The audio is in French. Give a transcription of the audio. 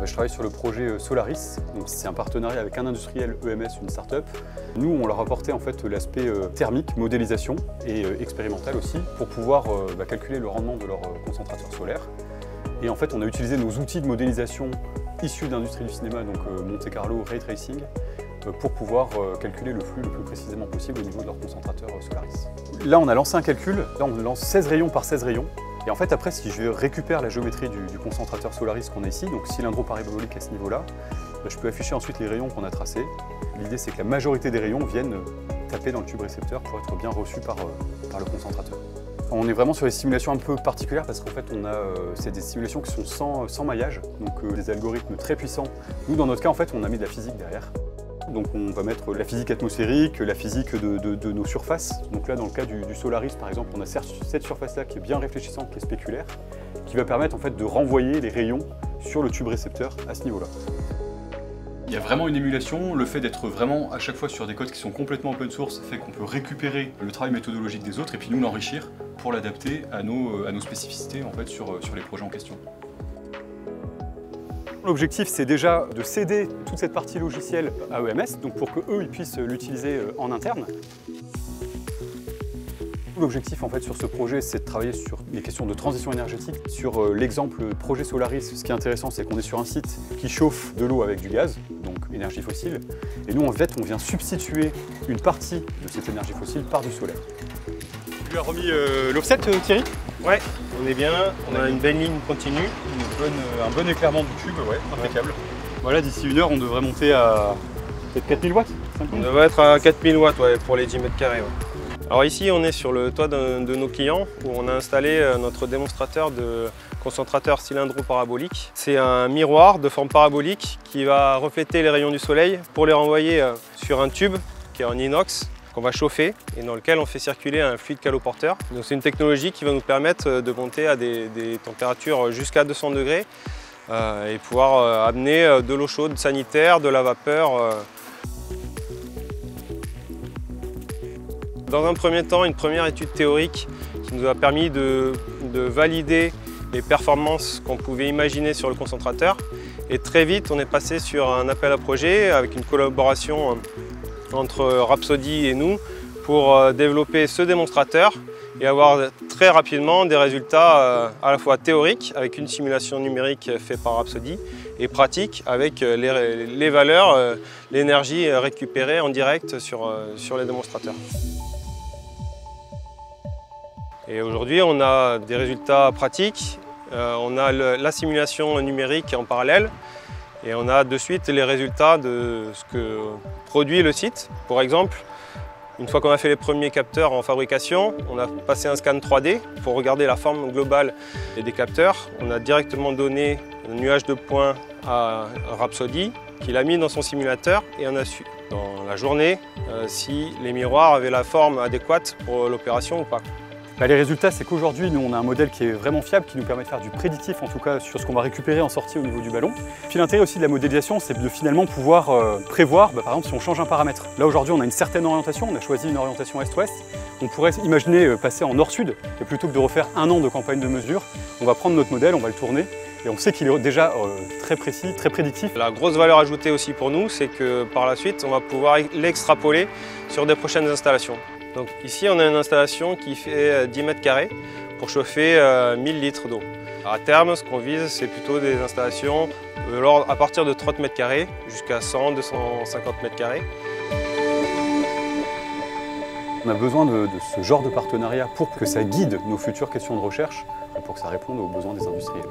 Je travaille sur le projet Solaris, c'est un partenariat avec un industriel EMS, une start-up. Nous, on leur a apporté en fait l'aspect thermique, modélisation et expérimental aussi, pour pouvoir calculer le rendement de leur concentrateur solaire. Et en fait, on a utilisé nos outils de modélisation issus de l'industrie du cinéma, donc Monte Carlo Ray Tracing, pour pouvoir calculer le flux le plus précisément possible au niveau de leur concentrateur Solaris. Là, on a lancé un calcul, là on lance 16 rayons par 16 rayons. Et en fait, après, si je récupère la géométrie du concentrateur Solaris qu'on a ici, donc cylindro parabolique à ce niveau-là, je peux afficher ensuite les rayons qu'on a tracés. L'idée, c'est que la majorité des rayons viennent taper dans le tube récepteur pour être bien reçus par le concentrateur. On est vraiment sur des simulations un peu particulières parce qu'en fait, c'est des simulations qui sont sans maillage, donc des algorithmes très puissants. Nous, dans notre cas, en fait, on a mis de la physique derrière. Donc on va mettre la physique atmosphérique, la physique de nos surfaces. Donc là, dans le cas du Solaris, par exemple, on a cette surface-là qui est bien réfléchissante, qui est spéculaire, qui va permettre en fait de renvoyer les rayons sur le tube récepteur à ce niveau-là. Il y a vraiment une émulation, le fait d'être vraiment à chaque fois sur des codes qui sont complètement open source fait qu'on peut récupérer le travail méthodologique des autres et puis nous l'enrichir pour l'adapter à nos spécificités en fait, sur les projets en question. L'objectif, c'est déjà de céder toute cette partie logicielle à EMS, donc pour qu'eux ils puissent l'utiliser en interne. L'objectif en fait sur ce projet, c'est de travailler sur les questions de transition énergétique. Sur l'exemple projet Solaris, ce qui est intéressant, c'est qu'on est sur un site qui chauffe de l'eau avec du gaz, donc énergie fossile. Et nous, en fait, on vient substituer une partie de cette énergie fossile par du solaire. Tu lui as remis l'offset, Thierry? Ouais, on est bien, on a une belle ligne continue. Un bon éclairement du tube, ouais, impeccable. Ouais. Voilà, d'ici une heure, on devrait monter à peut-être 4000 watts. On devrait être à 4000 watts ouais, pour les 10 mètres carrés. Ouais. Alors ici, on est sur le toit de nos clients où on a installé notre démonstrateur de concentrateur cylindro parabolique. C'est un miroir de forme parabolique qui va refléter les rayons du soleil pour les renvoyer sur un tube qui est en inox, qu'on va chauffer et dans lequel on fait circuler un fluide caloporteur. Donc c'est une technologie qui va nous permettre de monter à des températures jusqu'à 200 degrés et pouvoir amener de l'eau chaude sanitaire, de la vapeur. Dans un premier temps, une première étude théorique qui nous a permis de valider les performances qu'on pouvait imaginer sur le concentrateur. Et très vite, on est passé sur un appel à projet avec une collaboration entre Rhapsody et nous pour développer ce démonstrateur et avoir très rapidement des résultats à la fois théoriques avec une simulation numérique faite par Rhapsody et pratique avec les valeurs, l'énergie récupérée en direct sur les démonstrateurs. Et aujourd'hui, on a des résultats pratiques, on a la simulation numérique en parallèle. Et on a de suite les résultats de ce que produit le site. Pour exemple, une fois qu'on a fait les premiers capteurs en fabrication, on a passé un scan 3D pour regarder la forme globale des capteurs. On a directement donné un nuage de points à Rhapsody qui l'a mis dans son simulateur et on a su dans la journée si les miroirs avaient la forme adéquate pour l'opération ou pas. Les résultats, c'est qu'aujourd'hui, nous, on a un modèle qui est vraiment fiable, qui nous permet de faire du prédictif, en tout cas, sur ce qu'on va récupérer en sortie au niveau du ballon. Puis l'intérêt aussi de la modélisation, c'est de finalement pouvoir prévoir, par exemple, si on change un paramètre. Là, aujourd'hui, on a une certaine orientation, on a choisi une orientation est-ouest. On pourrait imaginer passer en nord-sud, et plutôt que de refaire un an de campagne de mesure, on va prendre notre modèle, on va le tourner, et on sait qu'il est déjà très précis, très prédictif. La grosse valeur ajoutée aussi pour nous, c'est que par la suite, on va pouvoir l'extrapoler sur des prochaines installations. Donc ici, on a une installation qui fait 10 mètres carrés pour chauffer 1000 litres d'eau. À terme, ce qu'on vise, c'est plutôt des installations à partir de 30 mètres carrés jusqu'à 100, 250 mètres carrés. On a besoin de ce genre de partenariat pour que ça guide nos futures questions de recherche et pour que ça réponde aux besoins des industriels.